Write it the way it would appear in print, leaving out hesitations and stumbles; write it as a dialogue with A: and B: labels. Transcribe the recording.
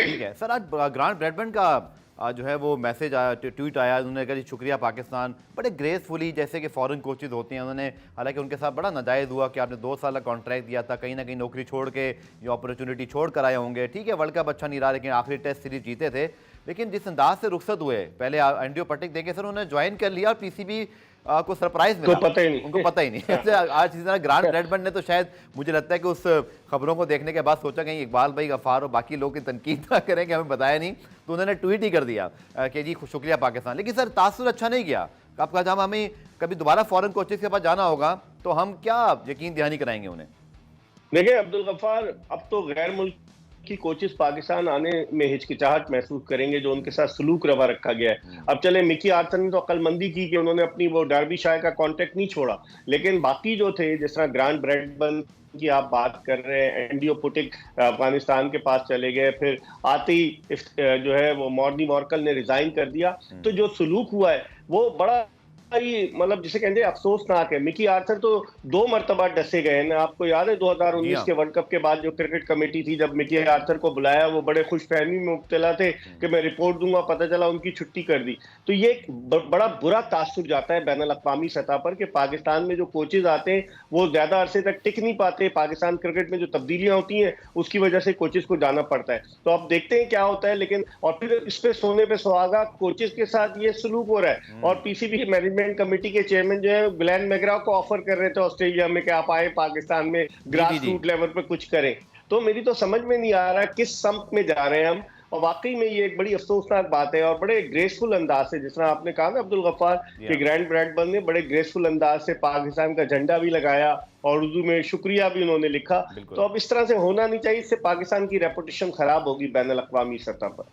A: ٹھیک ہے سر، آج گرانٹ بریڈمن کا جو ہے وہ میسج آیا، ٹویٹ آیا، انہوں نے کہا جی شکریہ پاکستان، بڑے گریسفلی جیسے کہ فورن کوچز ہوتے ہیں، انہوں نے حالانکہ ان کے ساتھ بڑا ناجائز ہوا کہ آپ نے 2 سال کا کانٹریکٹ دیا تھا، کہیں نہ کہیں نوکری چھوڑ کے یہ اپرچونٹی چھوڑ کر آئے ہوں گے، ٹھیک ہے ورلڈ کپ اچھا نہیں رہا لیکن آخری ٹیسٹ سیریز جیتے تھے، لیکن جس انداز سے رخصت ہوئے، پہلے اینڈریو پٹک دیکھیں سر انہوں نے جوائن کر لیا اور پی سی بی کو سرپرائز
B: کو
A: ملا،
B: پتہ ہی
A: ان کو
B: نہیں
A: پتہ ہی نہیں آج اسی طرح گرانٹ بریڈمن نے تو شاید مجھے لگتا ہے کہ اس خبروں کو دیکھنے کے بعد سوچا کہیں اقبال بھائی، غفار اور باقی لوگ کی تنقید نہ کریں کہ ہمیں بتایا نہیں، تو انہوں نے ٹویٹ ہی کر دیا کہ جی شکریہ پاکستان. لیکن سر تاثر اچھا نہیں کیا، آپ کا جب ہمیں کبھی دوبارہ فورن کوچز کے پاس جانا ہوگا تو ہم کیا یقین دہانی کرائیں گے انہیں؟
B: دیکھیں عبدالغفار، اب تو غیر ملکی کوچز پاکستان آنے میں ہچکچاہٹ محسوس کریں گے جو ان کے ساتھ سلوک روا رکھا گیا ہے. اب چلے مکی آرتھر نے تو عقل مندی کی کہ انہوں نے اپنی وہ ڈربی شاہ کا کانٹیکٹ نہیں چھوڑا، لیکن باقی جو تھے جس طرح گرانٹ بریڈمن کی آپ بات کر رہے ہیں، اینڈریو پٹک افغانستان کے پاس چلے گئے، پھر آتی جو ہے وہ مورنی مورکل نے ریزائن کر دیا، تو جو سلوک ہوا ہے وہ بڑا ہی مطلب جسے کہتے ہیں افسوسناک ہے. مکی آرتھر تو 2 مرتبہ ڈسے گئے ہیں. آپ کو یاد ہے
A: جی
B: 2019
A: ہاں.
B: کے ورلڈ کپ کے بعد جو کرکٹ کمیٹی تھی، جب مکی آرتھر کو بلایا وہ بڑے خوش فہمی میں مبتلا تھے کہ میں رپورٹ دوں گا، پتہ چلا ان کی چھٹی کر دی. تو یہ ایک بڑا برا تاثر جاتا ہے بین الاقوامی سطح پر کہ پاکستان میں جو کوچز آتے ہیں وہ زیادہ عرصے تک ٹک نہیں پاتے. پاکستان کرکٹ میں جو تبدیلیاں ہوتی ہیں اس کی وجہ سے کوچز کو جانا پڑتا ہے. تو اب دیکھتے ہیں کیا ہوتا ہے. لیکن اور پھر اس پہ سونے پہ سہاگا کوچز کے ساتھ یہ سلوک ہو رہا ہے. اور پی سی بی مینجمنٹ کمیٹی کے چیئرمین جو ہے گلین میگرا کو آفر کر رہے تھے آسٹریلیا میں کہ آپ آئے پاکستان میں
A: جی جی
B: گراس
A: جی
B: روٹ لیول پہ کچھ کریں. تو میری تو سمجھ میں نہیں آ رہا کس سمت میں جا رہے ہیں ہم. اور واقعی میں یہ ایک بڑی افسوسناک بات ہے اور بڑے گریسفل انداز سے، جس طرح آپ نے کہا نا عبدالغفار
A: جی
B: کہ
A: ہاں
B: گرینڈ بریڈمن نے بڑے گریسفل انداز سے پاکستان کا جھنڈا بھی لگایا اور اردو میں شکریہ بھی انہوں نے لکھا.
A: بالکل.
B: تو اب اس طرح سے ہونا نہیں چاہیے، اس سے پاکستان کی ریپوٹیشن خراب ہوگی بین الاقوامی سطح پر.